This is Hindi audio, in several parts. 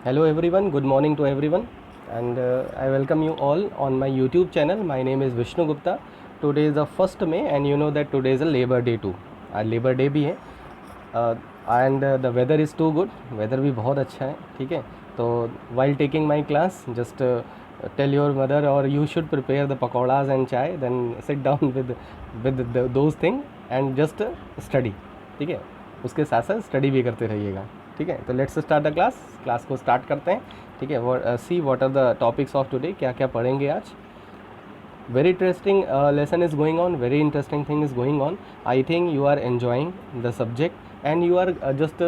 Hello everyone, good morning to everyone, and I welcome you all on my YouTube channel. My name is Vishnu Gupta. Today is the 1st May and you know that today is a Labor Day too. आज Labor Day भी है and the weather is too good. Weather भी बहुत अच्छा है, ठीक है. तो while taking my class, just tell your mother or you should prepare the pakoras and chai, then sit down with those things and just study, ठीक है. उसके साथ साथ स्टडी भी करते रहिएगा, ठीक है. तो लेट्स स्टार्ट द क्लास को स्टार्ट करते हैं, ठीक है. See what are the topics of today, क्या क्या पढ़ेंगे आज. Very interesting lesson is going on, very interesting thing is going on. I think you are enjoying the subject and you are just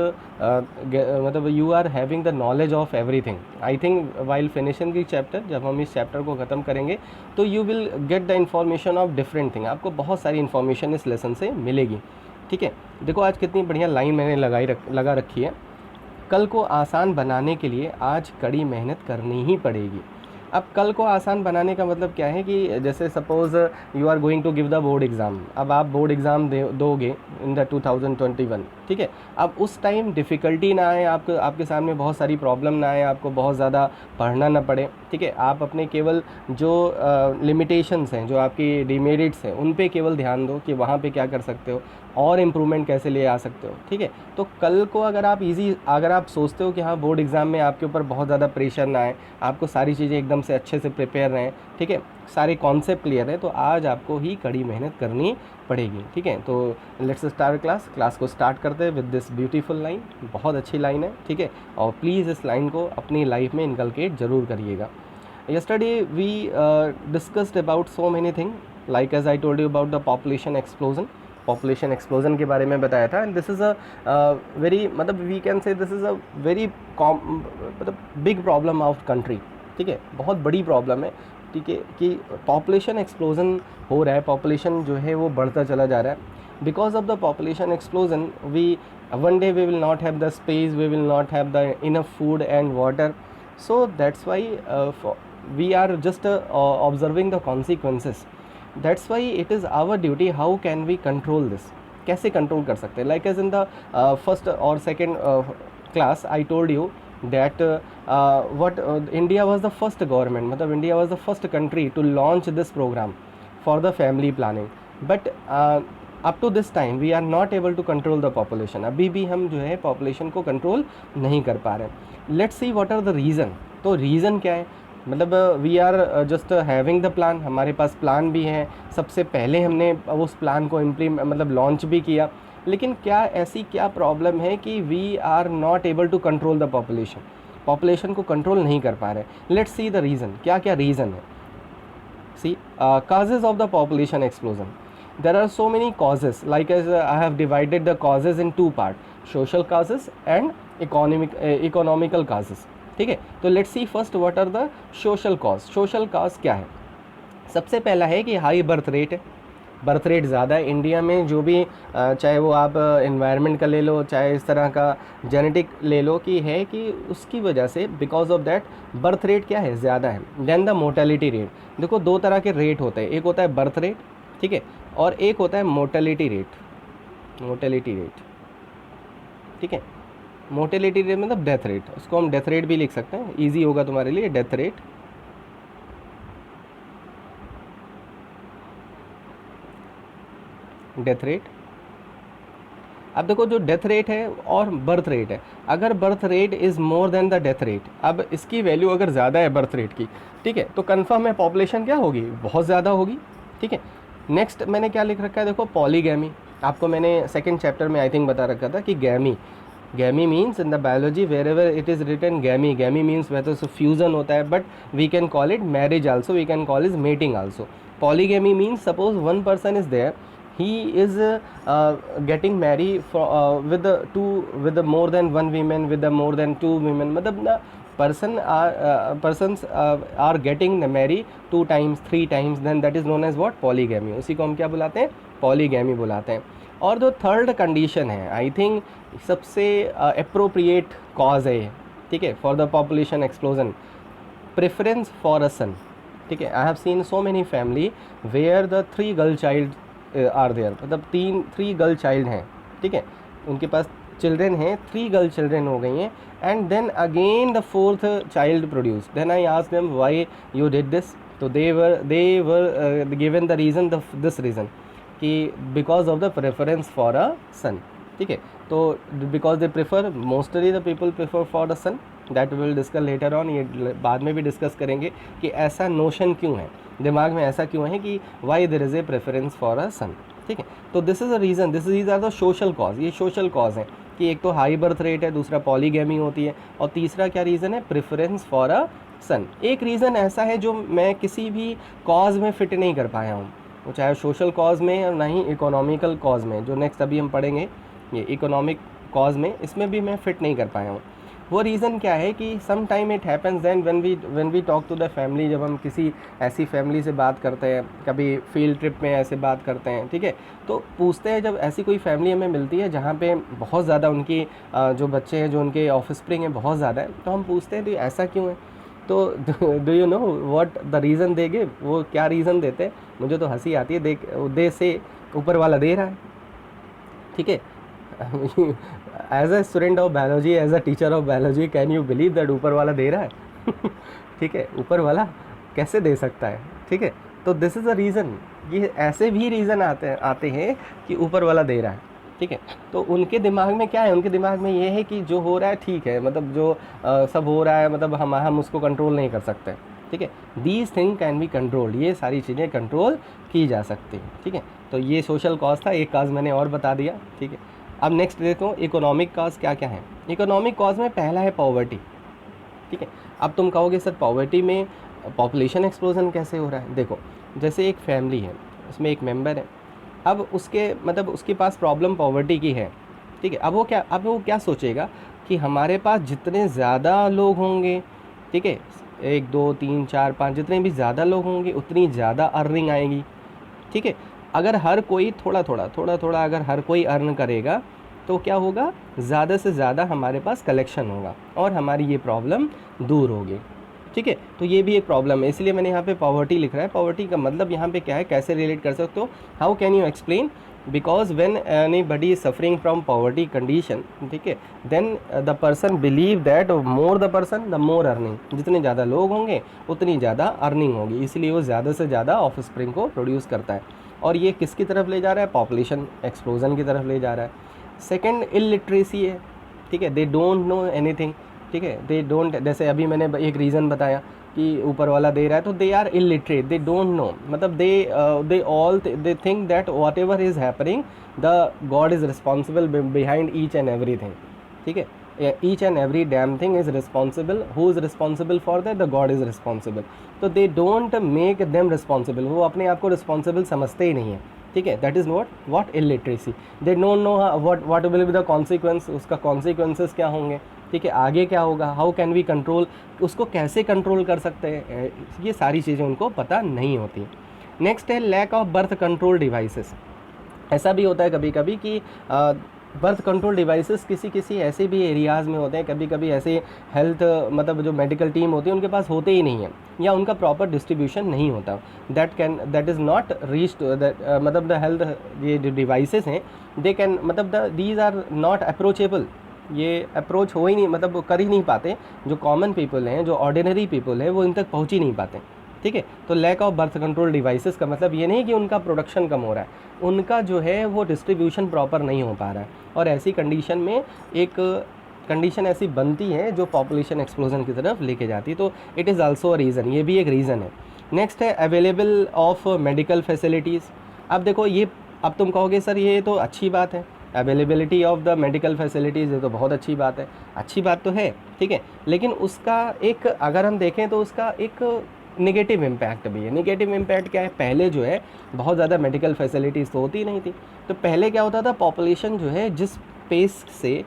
मतलब you are having the knowledge of everything. I think while finishing the chapter, जब हम इस चैप्टर को ख़त्म करेंगे तो you will get the information of different thing. आपको बहुत सारी इन्फॉर्मेशन इस लेसन से मिलेगी, ठीक है. देखो आज कितनी बढ़िया लाइन मैंने लगा रखी है. कल को आसान बनाने के लिए आज कड़ी मेहनत करनी ही पड़ेगी. अब कल को आसान बनाने का मतलब क्या है कि जैसे suppose you are going to give the board exam. अब आप बोर्ड एग्ज़ाम दोगे इन द 2021, ठीक है. अब उस टाइम डिफ़िकल्टी ना आए, आपके सामने बहुत सारी प्रॉब्लम ना आए, आपको बहुत ज़्यादा पढ़ना ना पड़े, ठीक है. आप अपने केवल जो लिमिटेशंस हैं, जो आपकी डिमेरिट्स हैं, उन पे केवल ध्यान दो कि वहाँ पे क्या कर सकते हो और इम्प्रूवमेंट कैसे ले आ सकते हो, ठीक है. तो कल को अगर आप सोचते हो कि हाँ बोर्ड एग्ज़ाम में आपके ऊपर बहुत ज़्यादा प्रेशर ना आए, आपको सारी चीज़ें एकदम से अच्छे से प्रिपेयर रहें, ठीक है, सारे कॉन्सेप्ट क्लियर है, तो आज आपको ही कड़ी मेहनत करनी पड़ेगी, ठीक है. तो लेट्स स्टार्ट क्लास को स्टार्ट करते हैं विद दिस ब्यूटीफुल लाइन. बहुत अच्छी लाइन है, ठीक है, और प्लीज़ इस लाइन को अपनी लाइफ में इनकलकेट ज़रूर करिएगा. Yesterday we discussed about so many things, like as I told you about the population explosion के बारे में बताया था. And this is a very मतलब we can say this is a very मतलब बिग प्रॉब्लम ऑफ कंट्री, ठीक है. बहुत बड़ी प्रॉब्लम है, ठीक है, कि पॉपुलेशन एक्सप्लोजन हो रहा है. पॉपुलेशन जो है वो बढ़ता चला जा रहा है. Because of the population explosion one day we will not have the space, we will not have the enough food and water. So that's why we are just observing the consequences. That's why it is our duty. How can we control this? कैसे कंट्रोल कर सकते हैं? Like as in the first or second class, I told you that what India was the first government, मतलब India was the first country to launch this program for the family planning. But up to this time we are not able to control the population. अभी भी हम जो है population को control नहीं कर पा रहे हैं. Let's see what are the reason. तो रीज़न क्या है? मतलब we are just having the plan, हमारे पास प्लान भी है, सबसे पहले हमने उस प्लान को मतलब लॉन्च भी किया, लेकिन क्या ऐसी क्या प्रॉब्लम है कि we are not able to control the population को कंट्रोल नहीं कर पा रहे. Let's see the reason. क्या क्या रीज़न है? सी causes of the population explosion. There are so many causes, like as I have divided the causes in two parts, social causes and economical causes, ठीक है. तो let's see first what are the social cause क्या है? सबसे पहला है कि हाई बर्थ रेट है. बर्थ रेट ज़्यादा है इंडिया में. जो भी चाहे वो आप एनवायरनमेंट का ले लो, चाहे इस तरह का जेनेटिक ले लो, कि है कि उसकी वजह से because of that birth rate क्या है, ज़्यादा है. Then the mortality rate. देखो दो तरह के रेट होते हैं, एक होता है बर्थ रेट, ठीक है, और एक होता है मोर्टेलिटी रेट, ठीक है. मोर्टेलिटी रेट मतलब डेथ रेट, उसको हम डेथ रेट भी लिख सकते हैं, ईजी होगा तुम्हारे लिए. डेथ रेट, अब देखो जो डेथ रेट है और बर्थ रेट है, अगर birth rate is more than the death rate, अब इसकी वैल्यू अगर ज़्यादा है बर्थ रेट की, ठीक है, तो कन्फर्म है पॉपुलेशन क्या होगी, बहुत ज़्यादा होगी, ठीक है. नेक्स्ट मैंने क्या लिख रखा है, देखो पॉलीगैमी. आपको मैंने सेकेंड चैप्टर में आई थिंक बता रखा था कि gamy means in the biology wherever it is written gamy means वह तो फ्यूज़न होता है, but we can call it marriage also, we can call is mating also. Polygamy means suppose one person is there, he is getting married with more than one women, with the more than two women. मतलब the persons are getting married 2 times 3 times, then that is known as what, polygamy. उसी को हम क्या बुलाते हैं, polygamy बुलाते हैं. और जो थर्ड कंडीशन है, आई थिंक सबसे अप्रोप्रिएट कॉज है, ठीक है, for the population explosion, preference for a son, ठीक है. I have seen so many family where the 3 girl child are there, मतलब 3 गर्ल चाइल्ड हैं, ठीक है, उनके पास चिल्ड्रेन हैं, 3 गर्ल चिल्ड्रेन हो गई हैं, and then again the 4th child produce, then I asked them why you did this, तो they were given the reason, this reason कि because of the preference for a son, ठीक है। तो because they prefer, mostly the people prefer for the son, that will discuss later on, ये बाद में भी डिस्कस करेंगे कि ऐसा नोशन क्यों है, दिमाग में ऐसा क्यों है कि why there is a preference for a son, ठीक है। तो this is a reason, these are the social cause, ये सोशल कॉज हैं कि एक तो हाई बर्थ रेट है, दूसरा पॉलीगैमी होती है, और तीसरा क्या रीज़न है, प्रेफरेंस फॉर अ सन। एक रीज़न ऐसा है जो मैं किसी भी कॉज में फिट नहीं कर पाया हूँ, वो चाहे सोशल कॉज में और ना ही इकोनॉमिकल कॉज में, जो नेक्स्ट अभी हम पढ़ेंगे ये इकोनॉमिक कॉज में, इसमें भी मैं फिट नहीं कर पाया हूँ। वो रीज़न क्या है कि some time it happens then when we talk to the family, जब हम किसी ऐसी फैमिली से बात करते हैं, कभी फील्ड ट्रिप में ऐसे बात करते हैं, ठीक है, तो पूछते हैं, जब ऐसी कोई फैमिली हमें मिलती है जहाँ पे बहुत ज़्यादा उनकी जो बच्चे हैं, जो उनके ऑफस्प्रिंग हैं बहुत ज़्यादा है, तो हम पूछते हैं तो ऐसा क्यों है, तो do you know what the reason they give, वो क्या रीज़न देते हैं, मुझे तो हंसी आती है, दे से ऊपर वाला दे रहा है, ठीक है। As a student of biology, as a teacher of biology, can you believe that ऊपर वाला दे रहा है? ठीक है, ऊपर वाला कैसे दे सकता है, ठीक है। तो दिस इज़ अ रीज़न, ये ऐसे भी रीज़न आते हैं कि ऊपर वाला दे रहा है, ठीक है। तो उनके दिमाग में क्या है, उनके दिमाग में ये है कि जो हो रहा है ठीक है, मतलब जो सब हो रहा है, मतलब हम उसको कंट्रोल नहीं कर सकते, ठीक है। These thing can be controlled, ये सारी चीज़ें कंट्रोल की जा सकती हैं, ठीक है। तो ये सोशल कॉज था, एक काज मैंने और बता दिया, ठीक है। अब नेक्स्ट देखो इकोनॉमिक कॉज क्या क्या है। इकोनॉमिक कॉज में पहला है पॉवर्टी, ठीक है। अब तुम कहोगे सर पॉवर्टी में पॉपुलेशन एक्सप्लोजन कैसे हो रहा है? देखो, जैसे एक फैमिली है, उसमें एक मेंबर है, अब उसके पास प्रॉब्लम पॉवर्टी की है, ठीक है। अब वो क्या सोचेगा कि हमारे पास जितने ज़्यादा लोग होंगे, ठीक है, 1 2 3 4 5 जितने भी ज़्यादा लोग होंगे उतनी ज़्यादा अर्निंग आएगी, ठीक है। अगर हर कोई थोड़ा थोड़ा अगर हर कोई अर्न करेगा तो क्या होगा, ज़्यादा से ज़्यादा हमारे पास कलेक्शन होगा और हमारी ये प्रॉब्लम दूर होगी, ठीक है। तो ये भी एक प्रॉब्लम है, इसलिए मैंने यहाँ पे पॉवर्टी लिख रहा है। पॉवर्टी का मतलब यहाँ पे क्या है, कैसे रिलेट कर सकते हो, how can you explain, because when anybody is suffering from poverty condition, ठीक है, then the person believe that more the person the more earning, जितने ज़्यादा लोग होंगे उतनी ज़्यादा अर्निंग होगी, इसलिए वो ज़्यादा से ज़्यादा ऑफस्प्रिंग को प्रोड्यूस करता है। और ये किसकी तरफ ले जा रहा है, पॉपुलेशन एक्सप्लोजन की तरफ ले जा रहा है। सेकेंड इलिटरेसी है, ठीक है, दे डोंट नो एनीथिंग, ठीक है, दे डोंट, जैसे अभी मैंने एक रीज़न बताया कि ऊपर वाला दे रहा है, तो they are illiterate, they don't know, मतलब they think that whatever is happening the god is responsible behind each and every thing, ठीक है। Each and every damn thing is responsible, who is responsible for that, the god is responsible. तो they don't make them responsible, वो अपने आप को रिस्पॉन्सिबल समझते ही नहीं है, ठीक है। That is what illiteracy, they don't know what will be the consequence, उसका कॉन्सिक्वेंसेस क्या होंगे, ठीक है, आगे क्या होगा, हाउ कैन वी कंट्रोल, उसको कैसे कंट्रोल कर सकते हैं, ये सारी चीज़ें उनको पता नहीं होती। नेक्स्ट है lack of birth control devices. ऐसा भी होता है कभी कभी कि बर्थ कंट्रोल डिवाइसेस किसी ऐसे भी एरियाज़ में होते हैं, कभी कभी ऐसे हेल्थ मतलब जो मेडिकल टीम होती है उनके पास होते ही नहीं है, या उनका प्रॉपर डिस्ट्रीब्यूशन नहीं होता, दैट इज़ नॉट रीच मतलब द हेल्थ, ये जो डिवाइसेस हैं दे कैन मतलब दीज आर नॉट अप्रोचेबल, ये अप्रोच हो ही नहीं, मतलब वो कर ही नहीं पाते, जो कॉमन पीपल हैं, जो ऑर्डिनरी पीपल हैं, वो इन तक पहुँच ही नहीं पाते, ठीक है। तो lack of birth control devices का मतलब ये नहीं कि उनका प्रोडक्शन कम हो रहा है, उनका जो है वो डिस्ट्रीब्यूशन प्रॉपर नहीं हो पा रहा है, और ऐसी कंडीशन में एक कंडीशन ऐसी बनती है जो पॉपुलेशन एक्सप्लोजन की तरफ लेके जाती है। तो it is also a reason, ये भी एक रीज़न है। नेक्स्ट है अवेलेबल ऑफ मेडिकल फैसिलिटीज़। अब देखो ये, अब तुम कहोगे सर ये तो अच्छी बात है, availability of the medical facilities, ये तो बहुत अच्छी बात है, अच्छी बात तो है, ठीक है, लेकिन उसका एक अगर हम देखें तो उसका एक नेगेटिव इम्पैक्ट भी है। नेगेटिव इम्पैक्ट क्या है, पहले जो है बहुत ज़्यादा मेडिकल फैसिलिटीज़ तो होती नहीं थी, तो पहले क्या होता था, पॉपुलेशन जो है जिस पेस से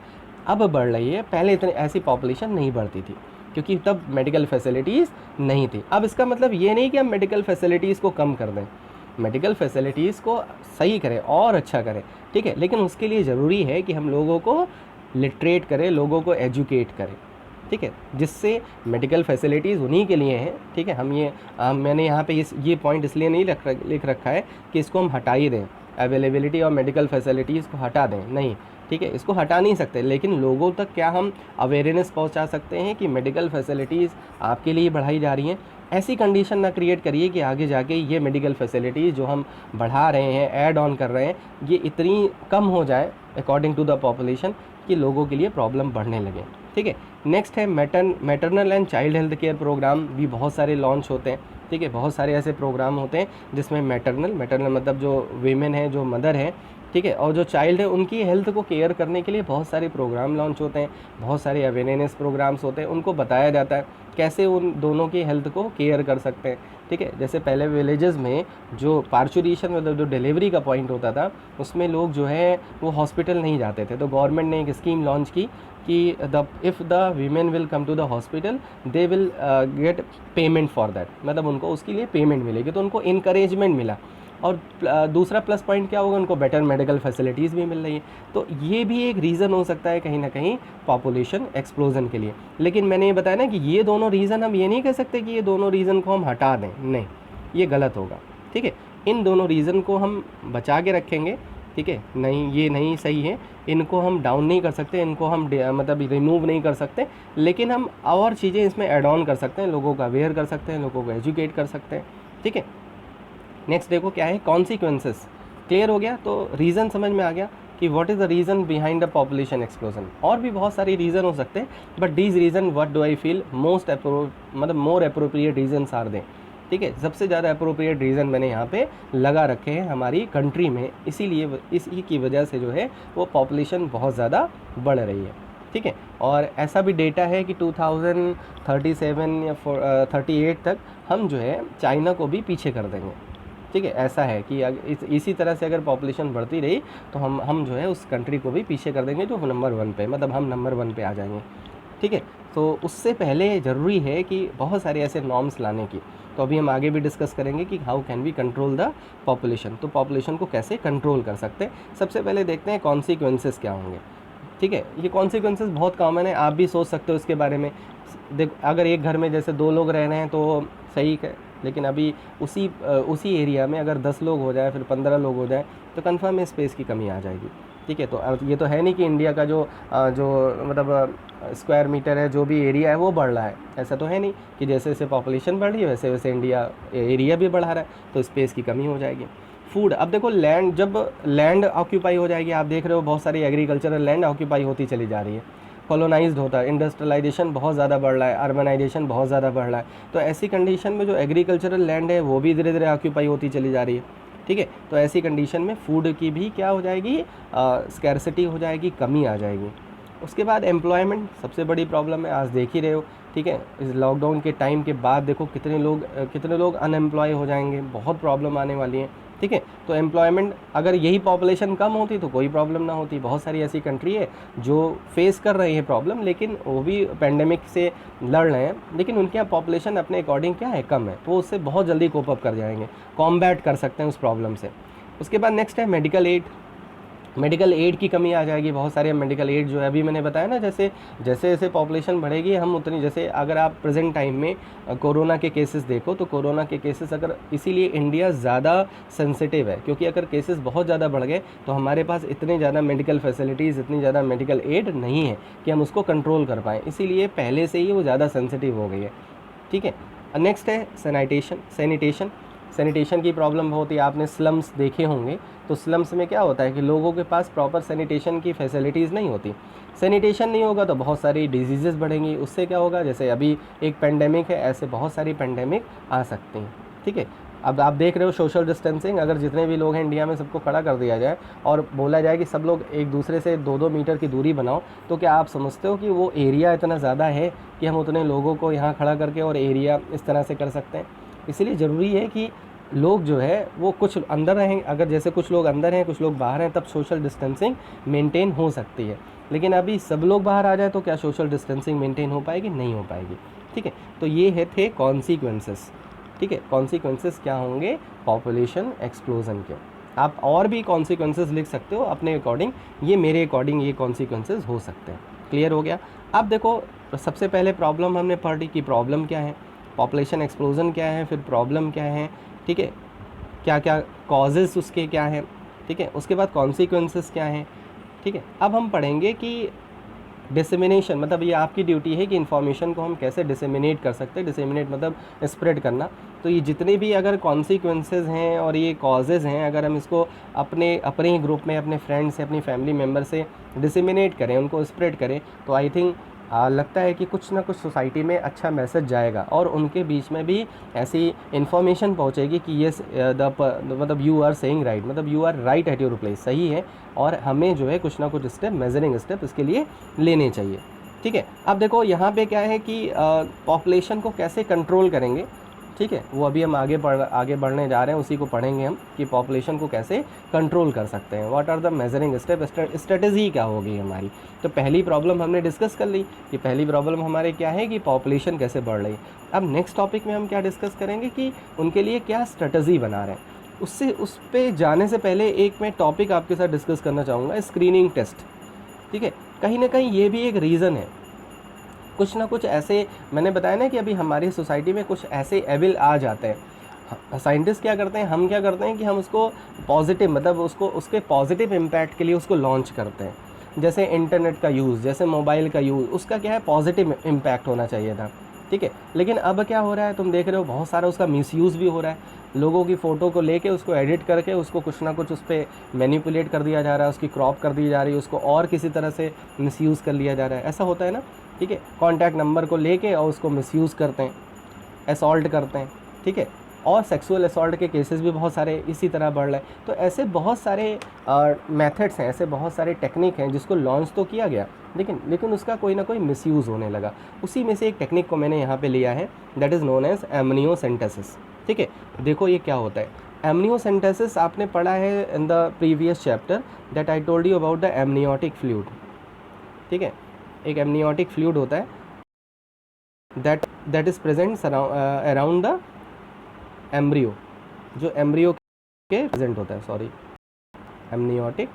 अब बढ़ रही है, पहले इतनी ऐसी पॉपुलेशन नहीं बढ़ती थी, क्योंकि तब मेडिकल फैसिलिटीज़ नहीं थी। अब इसका मतलब ये नहीं कि हम मेडिकल फैसिलिटीज़ को कम कर दें, मेडिकल फैसिलिटीज़ को सही करें और अच्छा करें, ठीक है, लेकिन उसके लिए ज़रूरी है कि हम लोगों को लिटरेट करें, लोगों को एजुकेट करें, ठीक है, जिससे मेडिकल फैसिलिटीज़ उन्हीं के लिए हैं, ठीक है। मैंने यहाँ पे ये पॉइंट इसलिए नहीं लिख रखा है कि इसको हम हटा ही दें, अवेलेबिलिटी और मेडिकल फैसिलिटीज़ को हटा दें, नहीं, ठीक है, इसको हटा नहीं सकते, लेकिन लोगों तक क्या हम अवेयरनेस पहुंचा सकते हैं कि मेडिकल फैसिलिटीज़ आपके लिए बढ़ाई जा रही हैं। ऐसी कंडीशन ना क्रिएट करिए कि आगे जाके ये मेडिकल फैसिलिटीज़ जो हम बढ़ा रहे हैं, ऐड ऑन कर रहे हैं, ये इतनी कम हो जाए अकॉर्डिंग टू द पॉपुलेशन कि लोगों के लिए प्रॉब्लम बढ़ने लगे। ठीक है, नेक्स्ट है maternal and child health care programme भी बहुत सारे लॉन्च होते हैं। ठीक है, बहुत सारे ऐसे प्रोग्राम होते हैं जिसमें मैटरनल मतलब जो वीमेन है, जो मदर है, ठीक है, और जो चाइल्ड है, उनकी हेल्थ को केयर करने के लिए बहुत सारे प्रोग्राम लॉन्च होते हैं, बहुत सारे अवेयरनेस प्रोग्राम्स होते हैं। उनको बताया जाता है कैसे उन दोनों की हेल्थ को केयर कर सकते हैं। ठीक है, जैसे पहले विलेजेस में जो पार्चुरेशन मतलब जो डिलीवरी का पॉइंट होता था, उसमें लोग जो है वो हॉस्पिटल नहीं जाते थे, तो गवर्नमेंट ने एक स्कीम लॉन्च की कि if the women will come to the hospital they will get payment for that, मतलब उनको उसके लिए पेमेंट मिलेगी, तो उनको इनकरेजमेंट मिला। और दूसरा प्लस पॉइंट क्या होगा, उनको बेटर मेडिकल फैसिलिटीज़ भी मिल रही है। तो ये भी एक रीज़न हो सकता है कहीं ना कहीं पॉपुलेशन एक्सप्लोजन के लिए। लेकिन मैंने ये बताया ना कि ये दोनों रीज़न, हम ये नहीं कह सकते कि ये दोनों रीज़न को हम हटा दें, नहीं, ये गलत होगा। ठीक है, इन दोनों रीज़न को हम बचा के रखेंगे। ठीक है, नहीं, ये नहीं सही है, इनको हम डाउन नहीं कर सकते, इनको हम मतलब रिमूव नहीं कर सकते, लेकिन हम और चीज़ें इसमें ऐड ऑन कर सकते हैं, लोगों का अवेयर कर सकते हैं, लोगों को एजुकेट कर सकते हैं। ठीक है, नेक्स्ट देखो क्या है, कॉन्सिक्वेंसेस। क्लियर हो गया, तो रीज़न समझ में आ गया कि what is the reason behind the population explosion. और भी बहुत सारे रीज़न हो सकते हैं, but these reason what do I feel most मतलब more appropriate reasons are they. ठीक है, सबसे ज़्यादा अप्रोप्रिएट रीज़न मैंने यहाँ पे लगा रखे हैं हमारी कंट्री में, इसीलिए इसी की वजह से जो है वो पॉपुलेशन बहुत ज़्यादा बढ़ रही है। ठीक है, और ऐसा भी डेटा है कि 2037 या 38 तक हम जो है चाइना को भी पीछे कर देंगे। ठीक है, ऐसा है कि इसी तरह से अगर पॉपुलेशन बढ़ती रही तो हम जो है उस कंट्री को भी पीछे कर देंगे, जो नंबर 1 पे, मतलब हम नंबर 1 पे आ जाएंगे। ठीक है, तो उससे पहले ज़रूरी है कि बहुत सारे ऐसे नॉर्म्स लाने की, तो अभी हम आगे भी डिस्कस करेंगे कि how can we control the population, तो पॉपुलेशन को कैसे कंट्रोल कर सकते हैं। सबसे पहले देखते हैं कॉन्सिक्वेंसेस क्या होंगे। ठीक है, ये कॉन्सिक्वेंसेस बहुत कॉमन है, आप भी सोच सकते हो इसके बारे में। देखो, अगर एक घर में जैसे 2 लोग रह रहे हैं तो सही है, लेकिन अभी उसी एरिया में अगर 10 लोग हो जाए, फिर 15 लोग हो जाए, तो कन्फर्म है स्पेस की कमी आ जाएगी। ठीक है, तो ये तो है नहीं कि इंडिया का जो मतलब स्क्वायर मीटर है, जो भी एरिया है वो बढ़ रहा है, ऐसा तो है नहीं कि जैसे जैसे पॉपुलेशन बढ़ रही है वैसे वैसे इंडिया एरिया भी बढ़ा रहा है, तो स्पेस की कमी हो जाएगी। फूड, अब देखो लैंड, जब लैंड ऑक्यूपाई हो जाएगी, आप देख रहे हो बहुत सारी एग्रीकल्चरल लैंड ऑक्यूपाई होती चली जा रही है, कॉलोनाइज्ड होता है, इंडस्ट्रियलाइजेशन बहुत ज़्यादा बढ़ रहा है, अर्बनाइजेशन बहुत ज़्यादा बढ़ रहा है, तो ऐसी कंडीशन में जो एग्रीकल्चरल लैंड है वो भी धीरे धीरे ऑक्यूपाई होती चली जा रही है। ठीक है, तो ऐसी कंडीशन में फूड की भी क्या हो जाएगी, स्कैरसिटी हो जाएगी, कमी आ जाएगी। उसके बाद एम्प्लॉयमेंट सबसे बड़ी प्रॉब्लम है, आज देख ही रहे हो। ठीक है, इस लॉकडाउन के टाइम के बाद देखो कितने लोग अनएम्प्लॉय हो जाएंगे, बहुत प्रॉब्लम आने वाली है। ठीक है, तो एम्प्लॉयमेंट, अगर यही पॉपुलेशन कम होती तो कोई प्रॉब्लम ना होती। बहुत सारी ऐसी कंट्री है जो फेस कर रही है प्रॉब्लम, लेकिन वो भी पेंडेमिक से लड़ रहे हैं, लेकिन उनके यहाँ पॉपुलेशन अपने अकॉर्डिंग क्या है, कम है, तो वो उससे बहुत जल्दी कोप अप कर जाएंगे, कॉम्बैट कर सकते हैं उस प्रॉब्लम से। उसके बाद नेक्स्ट है मेडिकल एड। मेडिकल एड की कमी आ जाएगी, बहुत सारे मेडिकल एड जो है, अभी मैंने बताया ना, जैसे जैसे पॉपुलेशन बढ़ेगी हम उतनी, जैसे अगर आप प्रेजेंट टाइम में कोरोना के केसेस देखो, तो कोरोना के केसेस अगर, इसीलिए इंडिया ज़्यादा सेंसिटिव है, क्योंकि अगर केसेस बहुत ज़्यादा बढ़ गए तो हमारे पास इतने ज़्यादा मेडिकल फैसिलिटीज़, इतनी ज़्यादा मेडिकल एड नहीं है कि हम उसको कंट्रोल कर पाएँ, इसीलिए पहले से ही वो ज़्यादा सेंसिटिव हो गई है। ठीक है, नेक्स्ट है सैनिटेशन की प्रॉब्लम बहुत ही, आपने स्लम्स देखे होंगे, तो स्लम्स में क्या होता है कि लोगों के पास प्रॉपर सैनिटेशन की फैसिलिटीज़ नहीं होती। सैनिटेशन नहीं होगा तो बहुत सारी डिजीज़ेज़ बढ़ेंगी, उससे क्या होगा, जैसे अभी एक पेंडेमिक है, ऐसे बहुत सारी पेंडेमिक आ सकती हैं। ठीक है, अब आप देख रहे हो सोशल डिस्टेंसिंग, अगर जितने भी लोग हैं इंडिया में सबको खड़ा कर दिया जाए और बोला जाए कि सब लोग एक दूसरे से 2-2 मीटर की दूरी बनाओ, तो क्या आप समझते हो कि वो एरिया इतना ज़्यादा है कि हम उतने लोगों को यहाँ खड़ा करके और एरिया इस तरह से कर सकते हैं? इसलिए ज़रूरी है कि लोग जो है वो कुछ अंदर रहें, अगर जैसे कुछ लोग अंदर हैं, कुछ लोग बाहर हैं, तब सोशल डिस्टेंसिंग मेंटेन हो सकती है। लेकिन अभी सब लोग बाहर आ जाए तो क्या सोशल डिस्टेंसिंग मेंटेन हो पाएगी? नहीं हो पाएगी। ठीक है, तो ये थे कॉन्सिक्वेंसेस। ठीक है, कॉन्सिक्वेंसेस क्या होंगे पॉपुलेशन एक्सप्लोजन के। आप और भी कॉन्सिक्वेंसेस लिख सकते हो अपने अकॉर्डिंग, ये मेरे अकॉर्डिंग ये कॉन्सिक्वेंसेस हो सकते हैं। क्लियर हो गया? अब देखो, सबसे पहले प्रॉब्लम हमने पढ़ी कि प्रॉब्लम क्या है, पॉपुलेशन एक्सप्लोजन क्या है, फिर प्रॉब्लम क्या है, ठीक है, क्या क्या कॉजेज़ उसके क्या हैं, ठीक है, उसके बाद कॉन्सिक्वेंसेस क्या हैं, ठीक है, अब हम पढ़ेंगे कि डिसेमिनेशन, मतलब ये आपकी ड्यूटी है कि इन्फॉर्मेशन को हम कैसे डिसेमिनेट कर सकते हैं। डिसेमिनेट मतलब स्प्रेड करना। तो ये जितने भी अगर कॉन्सिक्वेंसेज हैं और ये कॉजेज़ हैं, अगर हम इसको अपने अपने ही ग्रुप में, अपने फ्रेंड्स से, अपनी फैमिली मेम्बर से डिसेमिनेट करें, उनको स्प्रेड करें, तो आई थिंक लगता है कि कुछ ना कुछ सोसाइटी में अच्छा मैसेज जाएगा और उनके बीच में भी ऐसी इन्फॉर्मेशन पहुंचेगी कि ये मतलब यू आर सेइंग राइट, मतलब you are right at your place, सही है, और हमें जो है कुछ ना कुछ स्टेप, मेजरिंग स्टेप इसके लिए लेने चाहिए। ठीक है, अब देखो यहाँ पे क्या है कि पॉपुलेशन को कैसे कंट्रोल करेंगे। ठीक है, वो अभी हम आगे बढ़ने जा रहे हैं, उसी को पढ़ेंगे हम कि पॉपुलेशन को कैसे कंट्रोल कर सकते हैं। What are the measuring step, strategy क्या होगी हमारी। तो पहली प्रॉब्लम हमने डिस्कस कर ली कि पहली प्रॉब्लम हमारे क्या है कि पॉपुलेशन कैसे बढ़ रही है। अब नेक्स्ट टॉपिक में हम क्या डिस्कस करेंगे कि उनके लिए क्या स्ट्रेटजी बना रहे हैं। उस पर जाने से पहले एक मैं टॉपिक आपके साथ डिस्कस करना चाहूँगा, स्क्रीनिंग टेस्ट। ठीक है, कहीं ना कहीं ये भी एक रीज़न है। कुछ ना कुछ ऐसे, मैंने बताया ना कि अभी हमारी सोसाइटी में कुछ ऐसे एविल आ जाते हैं। साइंटिस्ट क्या करते हैं, हम क्या करते हैं कि हम उसको पॉजिटिव, मतलब उसके पॉजिटिव इम्पैक्ट के लिए उसको लॉन्च करते हैं। जैसे इंटरनेट का यूज़, जैसे मोबाइल का यूज़, उसका क्या है, पॉजिटिव इम्पैक्ट होना चाहिए था। ठीक है, लेकिन अब क्या हो रहा है, तुम देख रहे हो बहुत सारा उसका मिसयूज़ भी हो रहा है। लोगों की फ़ोटो को लेके उसको एडिट करके उसको कुछ ना कुछ उस पर मैनिपुलेट कर दिया जा रहा है, उसकी क्रॉप कर दी जा रही है, उसको और किसी तरह से मिसयूज़ कर लिया जा रहा है। ऐसा होता है ना। ठीक है, कॉन्टैक्ट नंबर को लेके और उसको मिसयूज़ करते हैं, असॉल्ट करते हैं। ठीक है, और सेक्सुअल असॉल्ट के केसेस भी बहुत सारे इसी तरह बढ़ रहे हैं। तो ऐसे बहुत सारे मेथड्स हैं, ऐसे बहुत सारे टेक्निक हैं जिसको लॉन्च तो किया गया, लेकिन उसका कोई ना कोई मिसयूज़ होने लगा। उसी में से एक टेक्निक को मैंने यहाँ पे लिया है, that is known as amniocentesis. ठीक है, देखो ये क्या होता है। एमनियोसेंटेसिस आपने पढ़ा है in the previous chapter that I told you about the amniotic fluid. ठीक है, एक एमनियोटिक फ्लूइड होता है that is present around the embryo, जो एम्ब्रियो के प्रेजेंट होता है, सॉरी, एमनियोटिक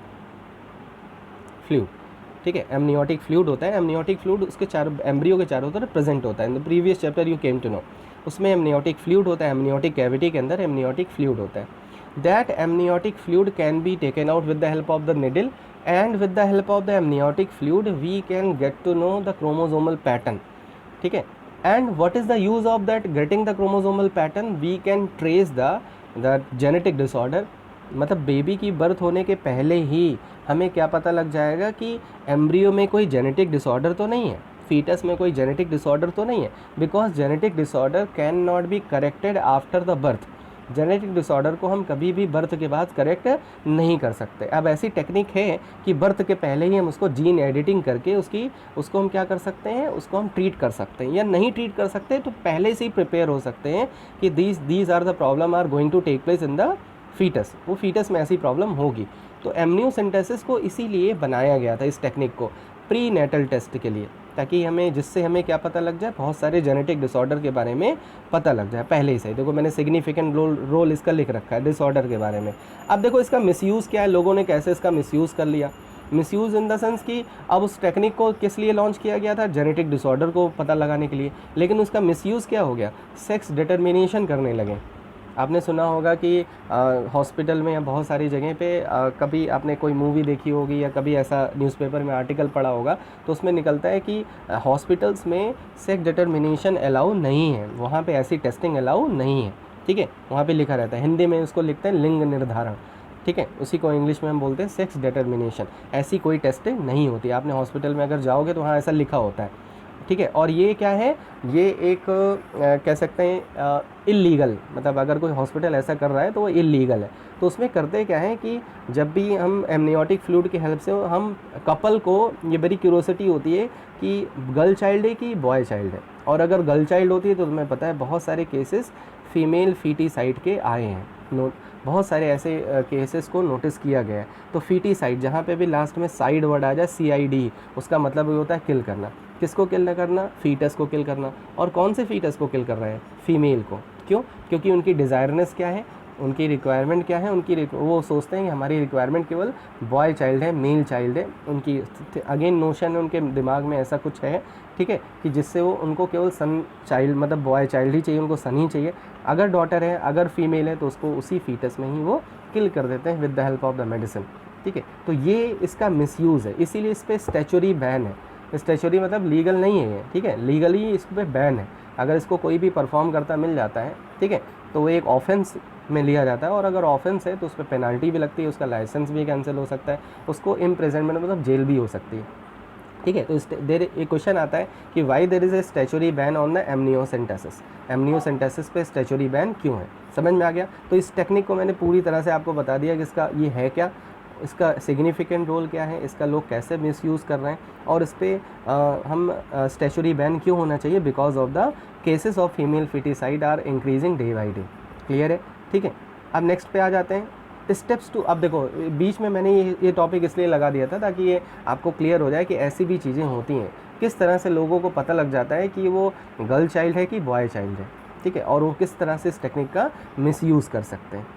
फ्लूइड। ठीक है, एमनियोटिक फ्लूइड होता है। एमनियोटिक फ्लूइड उसके चारों, एम्ब्रियो के चारों तरफ प्रेजेंट होता है। In the previous chapter you came to know, उसमें एमनियोटिक फ्लूइड होता है। एमनियोटिक कैविटी के अंदर एमनियोटिक फ्लूइड होता है। That amniotic fluid can be taken out with the help of the needle, and with the help of the amniotic fluid we can get to know the chromosomal pattern. ठीक है, and what is the use of that getting the chromosomal pattern, we can trace the genetic disorder। मतलब बेबी की बर्थ होने के पहले ही हमें क्या पता लग जाएगा कि एम्ब्रियो में कोई जेनेटिक डिसऑर्डर तो नहीं है, फीटस में कोई जेनेटिक डिसऑर्डर तो नहीं है, because genetic disorder can not be corrected after the birth. Genetic disorder को हम कभी भी बर्थ के बाद करेक्ट नहीं कर सकते। अब ऐसी टेक्निक है कि बर्थ के पहले ही हम उसको जीन एडिटिंग करके उसको हम क्या कर सकते हैं, उसको हम ट्रीट कर सकते हैं, या नहीं ट्रीट कर सकते तो पहले से ही प्रिपेयर हो सकते हैं कि these are the problem are going to take place in the foetus. वो फीटस में ऐसी प्रॉब्लम होगी। तो एमनियोसेंटेसिस को इसीलिए बनाया गया था, इस टेक्निक को, प्री नेटल टेस्ट के लिए, ताकि जिससे हमें क्या पता लग जाए, बहुत सारे जेनेटिक डिसऑर्डर के बारे में पता लग जाए पहले ही से। देखो मैंने सिग्निफिकेंट रोल इसका लिख रखा है डिसऑर्डर के बारे में। अब देखो इसका मिसयूज़ क्या है, लोगों ने कैसे इसका मिसयूज़ कर लिया। मिसयूज़ इन द सेंस कि अब उस टेक्निक को किस लिए लॉन्च किया गया था, जेनेटिक डिसऑर्डर को पता लगाने के लिए, लेकिन उसका मिसयूज़ क्या हो गया, सेक्स डिटर्मिनेशन करने लगे। आपने सुना होगा कि हॉस्पिटल में या बहुत सारी जगह पे कभी आपने कोई मूवी देखी होगी या कभी ऐसा न्यूज़पेपर में आर्टिकल पढ़ा होगा, तो उसमें निकलता है कि हॉस्पिटल्स में सेक्स डिटर्मिनेशन अलाउ नहीं है, वहाँ पे ऐसी टेस्टिंग अलाउ नहीं है। ठीक है, वहाँ पे लिखा रहता है, हिंदी में उसको लिखते हैं लिंग निर्धारण। ठीक है, उसी को इंग्लिश में हम बोलते हैं सेक्स डिटर्मिनेशन। ऐसी कोई टेस्टिंग नहीं होती। आपने हॉस्पिटल में अगर जाओगे तो वहाँ ऐसा लिखा होता है। ठीक है, और ये क्या है, ये एक कह सकते हैं इल्लीगल, मतलब अगर कोई हॉस्पिटल ऐसा कर रहा है तो वो इल्लीगल है। तो उसमें करते क्या है कि जब भी हम एमनियोटिक फ्लूइड की हेल्प से हम कपल को, ये बड़ी क्यूरोसिटी होती है कि गर्ल चाइल्ड है कि बॉय चाइल्ड है, और अगर गर्ल चाइल्ड होती है तो तुम्हें पता है बहुत सारे केसेस फीमेल फीटिसाइड के आए हैं। बहुत सारे ऐसे केसेस को नोटिस किया गया है। तो फीटिसाइड, जहाँ पे भी लास्ट में साइड वर्ड आ जाए, CID, उसका मतलब ये होता है किल करना। किसको किल करना, फीटस को किल करना। और कौन से फीटस को किल कर रहे हैं, फीमेल को। क्यों, क्योंकि उनकी डिज़ायरनेस क्या है, उनकी रिक्वायरमेंट क्या है, वो सोचते हैं कि हमारी रिक्वायरमेंट केवल बॉय चाइल्ड है, मेल चाइल्ड है। उनकी अगेन नोशन है उनके दिमाग में, ऐसा कुछ है। ठीक है, कि जिससे वो उनको केवल सन चाइल्ड, मतलब बॉय चाइल्ड ही चाहिए, उनको सन ही चाहिए। अगर डॉटर है, अगर फीमेल है, तो उसको उसी फीटस में ही वो किल कर देते हैं with the help of the medicine. ठीक है। तो ये इसका मिसयूज़ है, इसीलिए इस पर स्टैचुरी बैन है। स्टैचुरी मतलब लीगल नहीं है ये, ठीक है, लीगली इस पर बैन है। अगर इसको कोई भी परफॉर्म करता मिल जाता है, ठीक है, तो वो एक ऑफेंस में लिया जाता है, और अगर ऑफेंस है तो उस पर पेनल्टी भी लगती है, उसका लाइसेंस भी कैंसिल हो सकता है, उसको इम्प्रिजनमेंट मतलब जेल भी हो सकती है, ठीक है। तो देर एक क्वेश्चन आता है कि why there is a statutory ban on the amniocentesis, amniocentesis पे स्टैचुरी बैन क्यों है, समझ में आ गया। तो इस टेक्निक को मैंने पूरी तरह से आपको बता दिया कि इसका ये है क्या, इसका सिग्निफिकेंट रोल क्या है, इसका लोग कैसे मिसयूज़ कर रहे हैं, और इस पर हम स्टैचुरी बैन क्यों होना चाहिए, because of the cases of female foeticide are increasing day by day. Clear है, ठीक है। अब नेक्स्ट पे आ जाते हैं स्टेप्स टू। अब देखो बीच में मैंने ये टॉपिक इसलिए लगा दिया था ताकि ये आपको क्लियर हो जाए कि ऐसी भी चीज़ें होती हैं, किस तरह से लोगों को पता लग जाता है कि वो गर्ल चाइल्ड है कि बॉय चाइल्ड है, ठीक है, और वो किस तरह से इस टेक्निक का मिसयूज़ कर सकते हैं।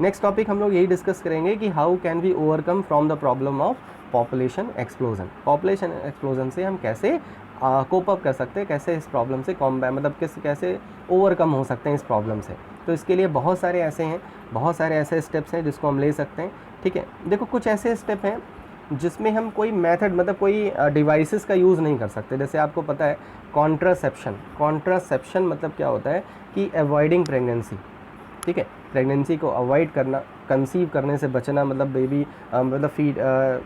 नेक्स्ट टॉपिक हम लोग यही डिस्कस करेंगे कि how can we overcome from the problem of population explosion. Population explosion से हम कैसे कोप अप कर सकते हैं, कैसे इस प्रॉब्लम से मतलब कैसे ओवरकम हो सकते हैं इस प्रॉब्लम से। तो इसके लिए बहुत सारे ऐसे स्टेप्स हैं जिसको हम ले सकते हैं, ठीक है। देखो कुछ ऐसे स्टेप हैं जिसमें हम कोई मेथड मतलब कोई डिवाइसेस का यूज़ नहीं कर सकते। जैसे आपको पता है कॉन्ट्रासेप्शन मतलब क्या होता है कि अवॉइडिंग प्रेगनेंसी, ठीक है, प्रेगनेंसी को अवॉइड करना, कंसीव करने से बचना, मतलब बेबी मतलब फीड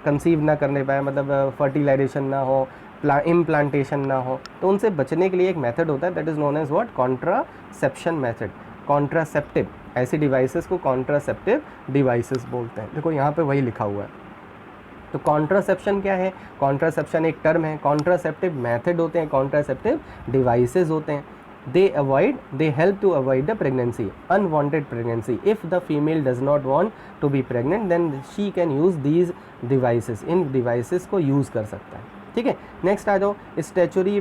कंसीव ना करने पाए, मतलब फर्टिलाइजेशन ना हो, इम्प्लांटेशन ना हो, तो उनसे बचने के लिए एक मेथड होता है that is known as what, contraception method. Contraceptive, ऐसी डिवाइसेस को कॉन्ट्रासेप्टिव डिवाइसेस बोलते हैं। देखो यहाँ पे वही लिखा हुआ है। तो कॉन्ट्रासेप्शन क्या है, कॉन्ट्रासेप्शन एक टर्म है, कॉन्ट्रासेप्टिव मेथड होते हैं, कॉन्ट्रासेप्टिव डिवाइसेस होते हैं। they help to avoid the pregnancy, unwanted pregnancy. If the female does not want to be pregnant, then she can use these devices, in devices को use कर सकता है, ठीक है। नेक्स्ट आ जाओ statutory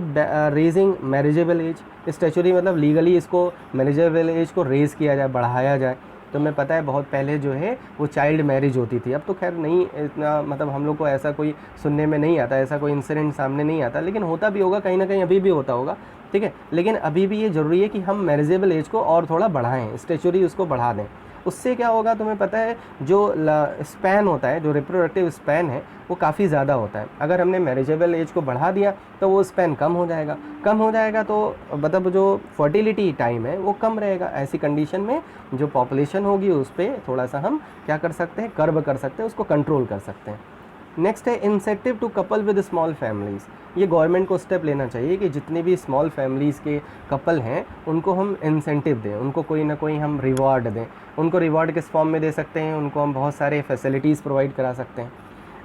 raising marriageable age. Statutory मतलब लीगली इसको मैरिजेबल एज को रेज़ किया जाए, बढ़ाया जाए। तो मैं पता है बहुत पहले जो है वो चाइल्ड मैरिज होती थी, अब तो खैर नहीं इतना, मतलब हम लोग को ऐसा कोई सुनने में नहीं आता, ऐसा कोई इंसिडेंट सामने नहीं आता, लेकिन होता भी होगा कहीं ना कहीं, अभी भी होता होगा, ठीक है। लेकिन अभी भी ये ज़रूरी है कि हम मैरिजेबल एज को और थोड़ा बढ़ाएं, स्टैचुरी उसको बढ़ा दें। उससे क्या होगा तुम्हें पता है, जो स्पैन होता है, जो रिप्रोडक्टिव स्पैन है वो काफ़ी ज़्यादा होता है। अगर हमने मैरिजेबल एज को बढ़ा दिया तो वो स्पैन कम हो जाएगा, तो मतलब जो फर्टिलिटी टाइम है वो कम रहेगा। ऐसी कंडीशन में जो पॉपुलेशन होगी उस पर थोड़ा सा हम क्या कर सकते हैं, कर्ब कर सकते हैं, उसको कंट्रोल कर सकते हैं। नेक्स्ट है incentive to couple with small families. ये गवर्नमेंट को स्टेप लेना चाहिए कि जितने भी स्मॉल फैमिलीज़ के कपल हैं उनको हम इंसेंटिव दें, उनको कोई ना कोई हम रिवॉर्ड दें। उनको रिवॉर्ड किस फॉर्म में दे सकते हैं, उनको हम बहुत सारे फैसिलिटीज़ प्रोवाइड करा सकते हैं।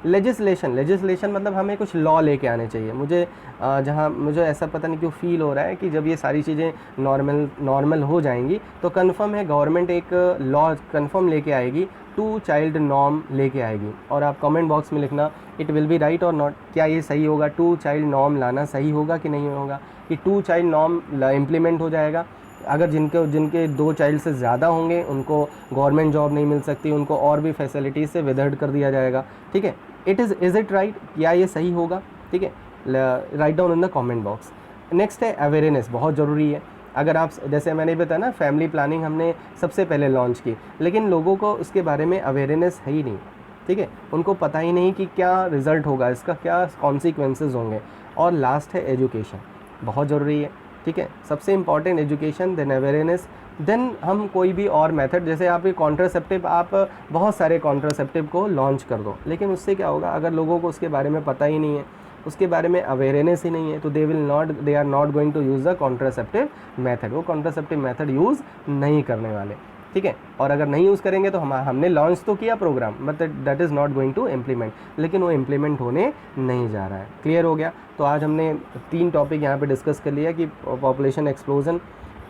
लेजिस्लेशन मतलब हमें कुछ लॉ लेके आने चाहिए। मुझे ऐसा पता नहीं क्यों फील हो रहा है कि जब ये सारी चीज़ें नॉर्मल हो जाएंगी तो कन्फर्म है गवर्नमेंट एक लॉ कन्फर्म लेके आएगी, 2 चाइल्ड नॉर्म लेके आएगी। और आप कमेंट बॉक्स में लिखना इट विल बी राइट और नॉट, क्या ये सही होगा, 2 चाइल्ड नॉर्म लाना सही होगा कि नहीं होगा, कि 2 चाइल्ड नॉर्म इम्प्लीमेंट हो जाएगा। अगर जिनके 2 चाइल्ड से ज़्यादा होंगे उनको गवर्नमेंट जॉब नहीं मिल सकती, उनको और भी फैसिलिटीज़ से विदर्ड कर दिया जाएगा, ठीक है। इज़ इट राइट, क्या ये सही होगा, ठीक है, write down in the comment box. Next है अवेयरनेस, बहुत ज़रूरी है। अगर आप जैसे मैंने बताया ना, फैमिली प्लानिंग हमने सबसे पहले लॉन्च की, लेकिन लोगों को उसके बारे में अवेयरनेस है ही नहीं, ठीक है, उनको पता ही नहीं कि क्या रिज़ल्ट होगा, इसका क्या कॉन्सिक्वेंसेस होंगे। और लास्ट है एजुकेशन, बहुत ज़रूरी है, ठीक है, सबसे important education, then awareness, then हम कोई भी और मेथड, जैसे आप ये कॉन्ट्रासेप्टिव, आप बहुत सारे कॉन्ट्रासेप्टिव को लॉन्च कर दो, लेकिन उससे क्या होगा, अगर लोगों को उसके बारे में पता ही नहीं है, उसके बारे में अवेयरनेस ही नहीं है, तो they are not going to use the contraceptive method, वो कॉन्ट्रासेप्टिव मेथड यूज़ नहीं करने वाले, ठीक है। और अगर नहीं यूज़ करेंगे तो हमने लॉन्च तो किया programme, but that is not going to implement, लेकिन वो इम्प्लीमेंट होने नहीं जा रहा है। क्लियर हो गया। तो आज हमने 3 टॉपिक यहाँ पे डिस्कस कर लिया कि population explosion,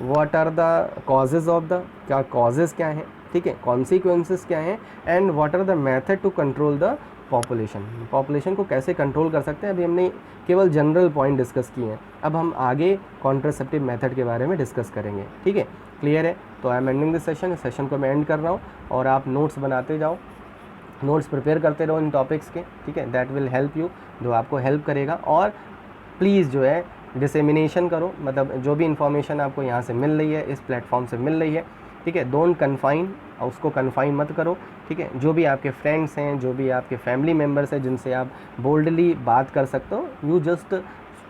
what are the causes of the, क्या कॉजेज़ क्या हैं, ठीक है, कॉन्सिक्वेंसेस क्या हैं, and what are the method to control the population को कैसे कंट्रोल कर सकते हैं। अभी हमने केवल जनरल पॉइंट डिस्कस किए हैं, अब हम आगे कॉन्ट्रासेप्टिव मेथड के बारे में डिस्कस करेंगे, ठीक है। क्लियर है। तो I am ending this session को मैं एंड कर रहा हूँ, और आप नोट्स बनाते जाओ, नोट्स प्रिपेयर करते रहो इन टॉपिक्स के, ठीक है, दैट विल हेल्प यू, जो आपको हेल्प करेगा। और प्लीज़ जो है डिसेमिनेशन करो, मतलब जो भी इन्फॉर्मेशन आपको यहाँ से मिल रही है, इस प्लेटफॉर्म से मिल रही है, ठीक है, डोंट कन्फाइन, उसको कन्फाइन मत करो, ठीक है। जो भी आपके फ्रेंड्स हैं, जो भी आपके फैमिली मेम्बर्स हैं जिनसे आप बोल्डली बात कर सकते हो,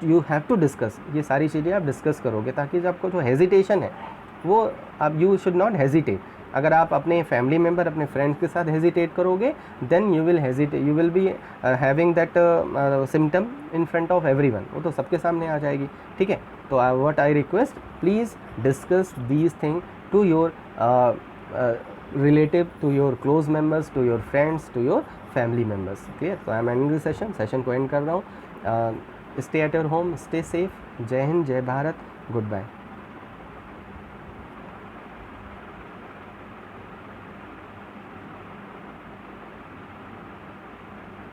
यू हैव टू डिस्कस, ये सारी चीज़ें आप डिस्कस करोगे, ताकि जब आपको जो हेजिटेशन है वो आप, यू शुड नॉट हेजिटेट। अगर आप अपने फैमिली मेम्बर, अपने फ्रेंड्स के साथ हेजिटेट करोगे, then you will be having that symptom in front of everyone, वो तो सबके सामने आ जाएगी, ठीक है। तो what I request, please discuss these thing to your relative, to your close members, to your friends, to your family members, clear। तो I am ending this session को एंड कर रहा हूँ। Stay at your home, stay safe. जय हिंद, जय भारत, गुड बाय।